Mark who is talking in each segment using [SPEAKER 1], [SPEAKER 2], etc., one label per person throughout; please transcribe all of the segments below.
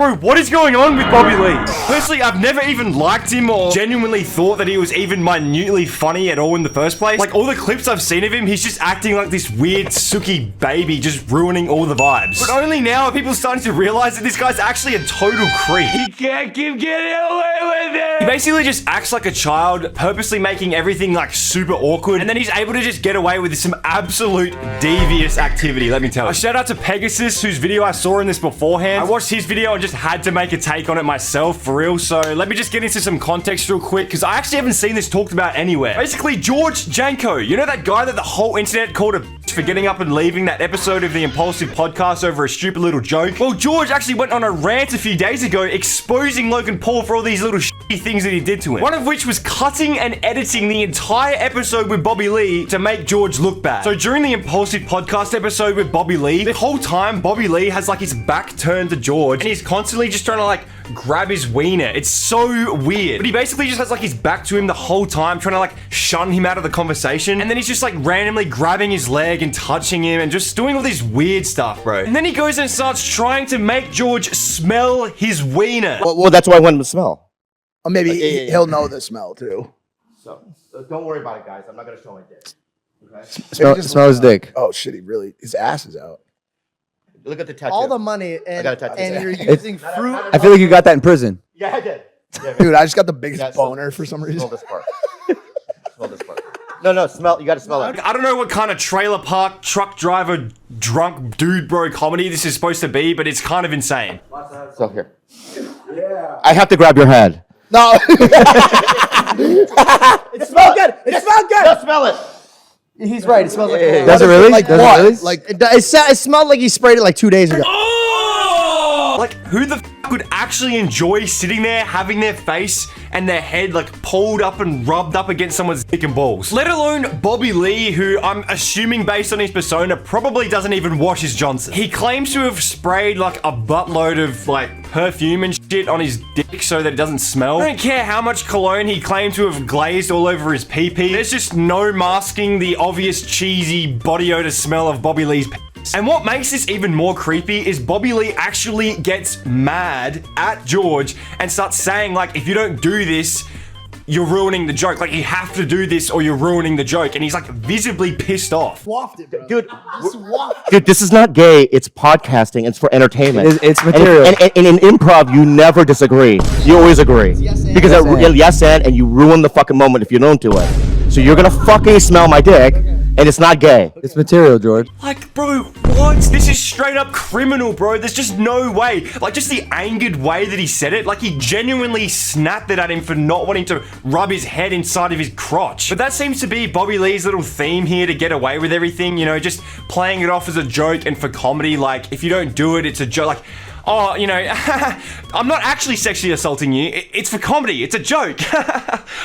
[SPEAKER 1] Bro, what is going on with Bobby Lee? Personally, I've never even liked him or genuinely thought that he was even minutely funny at all in the first place. Like, all the clips I've seen of him, he's just acting like this weird, sooky baby, just ruining all the vibes. But only now are people starting to realize that this guy's actually a total creep. He can't keep getting away with it! He basically just acts like a child, purposely making everything, like, super awkward, and then he's able to just get away with some absolute devious activity, let me tell you. A shout out to Pegasus, whose video I saw in this beforehand. I watched his video and just had to make a take on it myself, for real. So let me just get into some context real quick, because I actually haven't seen this talked about anywhere. Basically, George Janko, you know that guy that the whole internet called a bitch for getting up and leaving that episode of the Impulsive podcast over a stupid little joke? Well, George actually went on a rant a few days ago exposing Logan Paul for all these little shitty things that he did to him. One of which was cutting and editing the entire episode with Bobby Lee to make George look bad. So during the Impulsive podcast episode with Bobby Lee, the whole time Bobby Lee has like his back turned to George and he's constantly just trying to like grab his wiener. It's so weird. But he basically just has like his back to him the whole time, trying to like shun him out of the conversation. And then he's just like randomly grabbing his leg and touching him and just doing all this weird stuff, bro. And then he goes and starts trying to make George smell his wiener.
[SPEAKER 2] Well, that's why I want him to smell.
[SPEAKER 3] Or maybe he'll know the smell too.
[SPEAKER 2] So don't worry about it, guys. I'm not gonna show my dick. Okay.
[SPEAKER 4] Smell his dick.
[SPEAKER 3] Oh shit, his ass is out.
[SPEAKER 2] Look at the tattoo.
[SPEAKER 5] All the money and you're using fruit.
[SPEAKER 4] I feel like you got that in prison.
[SPEAKER 2] Yeah, I did. Yeah,
[SPEAKER 3] Dude, I just got the biggest boner for some reason.
[SPEAKER 2] Smell this part. Smell this part. No, smell. You gotta smell it.
[SPEAKER 1] I don't know what kind of trailer park truck driver drunk dude bro comedy this is supposed to be, but it's kind of insane.
[SPEAKER 2] So here. Yeah. I have to grab your head.
[SPEAKER 3] No.
[SPEAKER 5] It smells good. It smells good.
[SPEAKER 2] Just smell it.
[SPEAKER 5] He's right. It smells like.
[SPEAKER 4] Does it really?
[SPEAKER 3] Like
[SPEAKER 4] Does
[SPEAKER 3] what?
[SPEAKER 4] it really?
[SPEAKER 3] Like
[SPEAKER 5] It smelled like he sprayed it like 2 days ago.
[SPEAKER 1] Oh! Like, who the f would actually enjoy sitting there having their face and their head like pulled up and rubbed up against someone's dick and balls? Let alone Bobby Lee, who I'm assuming based on his persona probably doesn't even wash his Johnson. He claims to have sprayed like a buttload of like perfume and shit on his dick so that it doesn't smell. I don't care how much cologne he claimed to have glazed all over his pee-pee. There's just no masking the obvious cheesy body odor smell of Bobby Lee's pee. And what makes this even more creepy is Bobby Lee actually gets mad at George and starts saying like, if you don't do this, you're ruining the joke. Like, you have to do this or you're ruining the joke. And he's like visibly pissed off.
[SPEAKER 5] Wafted, bro.
[SPEAKER 2] Dude, this is not gay. It's podcasting. It's for entertainment.
[SPEAKER 4] It's material.
[SPEAKER 2] And in improv, you never disagree. You always agree.
[SPEAKER 5] Yes and.
[SPEAKER 2] Because yes and you ruin the fucking moment if you don't do it. So you're gonna fucking smell my dick, and it's not gay.
[SPEAKER 4] It's material, George.
[SPEAKER 1] Like, bro, what? This is straight up criminal, bro. There's just no way. Like, just the angered way that he said it, like he genuinely snapped it at him for not wanting to rub his head inside of his crotch. But that seems to be Bobby Lee's little theme here to get away with everything, you know, just playing it off as a joke and for comedy. Like, if you don't do it, it's a joke. Like, oh, you know, I'm not actually sexually assaulting you. It's for comedy. It's a joke.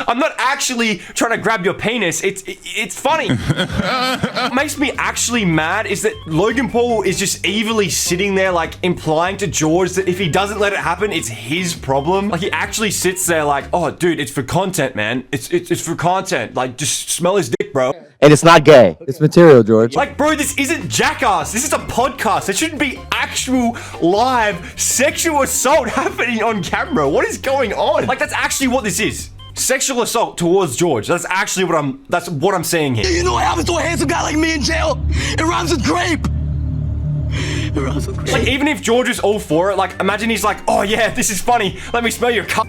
[SPEAKER 1] I'm not actually trying to grab your penis. It's funny. What makes me actually mad is that Logan Paul is just evilly sitting there, like, implying to George that if he doesn't let it happen, it's his problem. Like, he actually sits there like, oh, dude, it's for content, man. It's for content. Like, just smell his dick, bro.
[SPEAKER 2] And it's not gay.
[SPEAKER 4] It's material, George.
[SPEAKER 1] Like, bro, this isn't Jackass. This is a podcast. There shouldn't be actual live sexual assault happening on camera. What is going on? Like, that's actually what this is. Sexual assault towards George. That's actually what I'm saying here.
[SPEAKER 6] You know what happens to a handsome guy like me in jail? It rhymes with grape. It rhymes with grape.
[SPEAKER 1] Like, even if George is all for it, like, imagine he's like, oh yeah, this is funny. Let me smell your cock.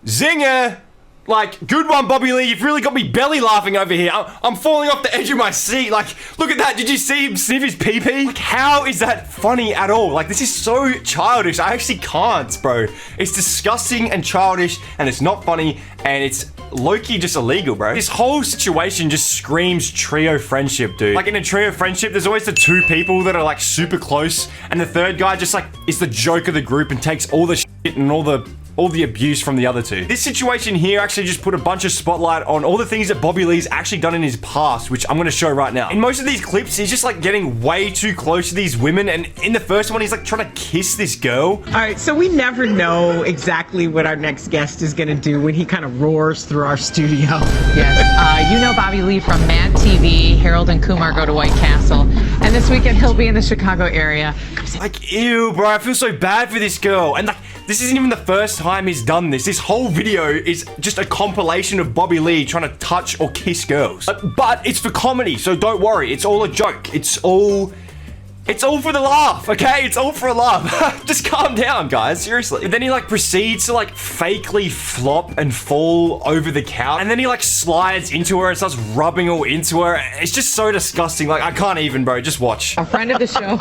[SPEAKER 1] Zinger. Like, good one, Bobby Lee. You've really got me belly laughing over here. I'm falling off the edge of my seat. Like, look at that. Did you see him sniff his pee-pee? Like, how is that funny at all? Like, this is so childish. I actually can't, bro. It's disgusting and childish, and it's not funny, and it's low-key just illegal, bro. This whole situation just screams trio friendship, dude. Like, in a trio friendship, there's always the two people that are, like, super close, and the third guy just, like, is the joke of the group and takes all the shit and all the all the abuse from the other two. This situation here actually just put a bunch of spotlight on all the things that Bobby Lee's actually done in his past, which I'm gonna show right now. In most of these clips, he's just like getting way too close to these women, and in the first one, he's like trying to kiss this girl.
[SPEAKER 7] All right, so we never know exactly what our next guest is gonna do when he kind of roars through our studio.
[SPEAKER 8] Yes, you know Bobby Lee from Mad TV. Harold and Kumar go to White Castle, and this weekend he'll be in the Chicago area.
[SPEAKER 1] Like, ew, bro, I feel so bad for this girl. And like, this isn't even the first time he's done this. This whole video is just a compilation of Bobby Lee trying to touch or kiss girls. But it's for comedy, so don't worry. It's all a joke. It's all for the laugh, okay? It's all for a laugh. Just calm down, guys, seriously. And then he like proceeds to like fakely flop and fall over the couch. And then he like slides into her and starts rubbing all into her. It's just so disgusting. Like, I can't even, bro. Just watch.
[SPEAKER 8] A friend of the show.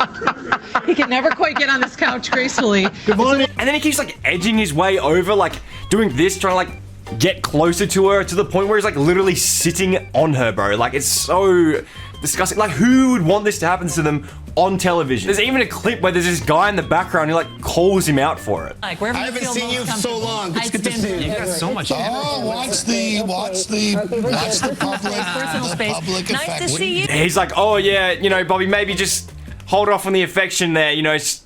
[SPEAKER 8] He can never quite get on this couch gracefully.
[SPEAKER 1] Good morning. And then he keeps like edging his way over, like doing this, trying to like get closer to her to the point where he's like literally sitting on her, bro. Like, it's so disgusting. Like, who would want this to happen to them on television? There's even a clip where there's this guy in the background who like calls him out for it.
[SPEAKER 6] Like, I haven't seen you in so long. It's good to see you.
[SPEAKER 9] You got so much.
[SPEAKER 6] Oh, watch the public
[SPEAKER 9] Nice to
[SPEAKER 6] affection.
[SPEAKER 9] see you.
[SPEAKER 1] He's like, oh yeah, you know, Bobby, maybe just hold off on the affection there. You know, it's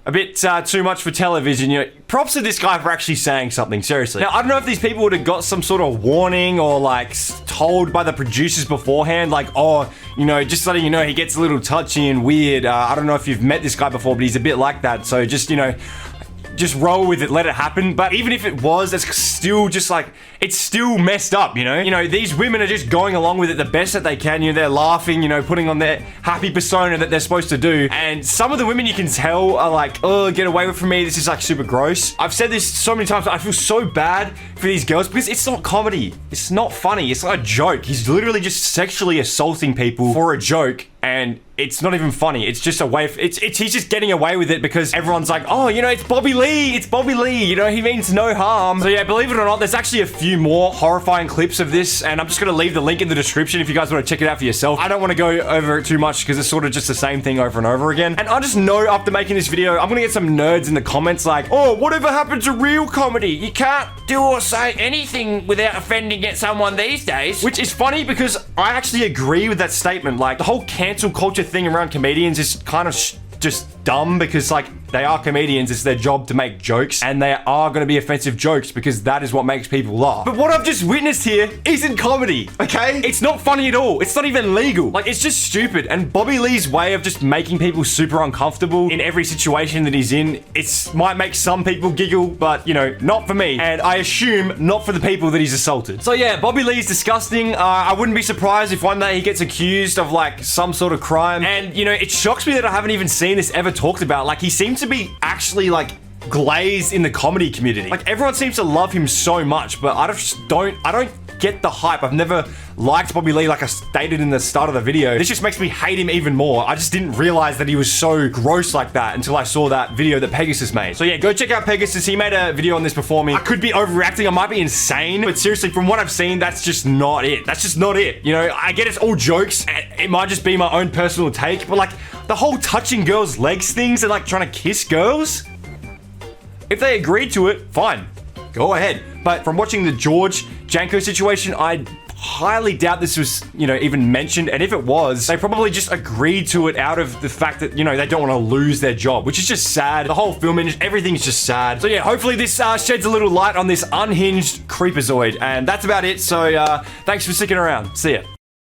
[SPEAKER 1] a bit too much for television. You know, props to this guy for actually saying something, seriously. Now, I don't know if these people would have got some sort of warning or like told by the producers beforehand, like, oh, you know, just letting you know, he gets a little touchy and weird. I don't know if you've met this guy before, but he's a bit like that. So just, you know, just roll with it, let it happen. But even if it was, it's still just like, it's still messed up, you know? You know, these women are just going along with it the best that they can. You know, they're laughing, you know, putting on their happy persona that they're supposed to do. And some of the women you can tell are like, oh, get away from me. This is like super gross. I've said this so many times, but I feel so bad for these girls because it's not comedy. It's not funny. It's not a joke. He's literally just sexually assaulting people for a joke. And it's not even funny. It's just a way of, he's just getting away with it because everyone's like, oh, you know, it's Bobby Lee. It's Bobby Lee. You know, he means no harm. So yeah, believe it or not, there's actually a few more horrifying clips of this. And I'm just going to leave the link in the description if you guys want to check it out for yourself. I don't want to go over it too much because it's sort of just the same thing over and over again. And I just know after making this video, I'm going to get some nerds in the comments like, oh, whatever happened to real comedy? You can't do or say anything without offending someone these days. Which is funny because I actually agree with that statement. Like, the whole cancel culture thing around comedians is kind of just dumb because like they are comedians, it's their job to make jokes and they are going to be offensive jokes because that is what makes people laugh. But what I've just witnessed here isn't comedy, okay? It's not funny at all. It's not even legal. Like, it's just stupid. And Bobby Lee's way of just making people super uncomfortable in every situation that he's in, it might make some people giggle, but you know, not for me. And I assume not for the people that he's assaulted. So yeah, Bobby Lee's disgusting. I wouldn't be surprised if one day he gets accused of like some sort of crime. And you know, it shocks me that I haven't even seen this ever talked about. Like, he seems to be actually like glazed in the comedy community. Like, everyone seems to love him so much, but I don't get the hype. I've never liked Bobby Lee like I stated in the start of the video. This just makes me hate him even more. I just didn't realize that he was so gross like that until I saw that video that Pegasus made. So yeah, go check out Pegasus. He made a video on this before me. I could be overreacting. I might be insane, but seriously, from what I've seen, that's just not it. That's just not it. You know, I get it's all jokes. It might just be my own personal take, but like the whole touching girls' legs things and like trying to kiss girls, if they agreed to it, fine. Go ahead. But from watching the George Janko situation, I highly doubt this was, you know, even mentioned. And if it was, they probably just agreed to it out of the fact that, you know, they don't want to lose their job, which is just sad. The whole film industry, everything's just sad. So yeah, hopefully this sheds a little light on this unhinged creepazoid. And that's about it. So thanks for sticking around. See ya.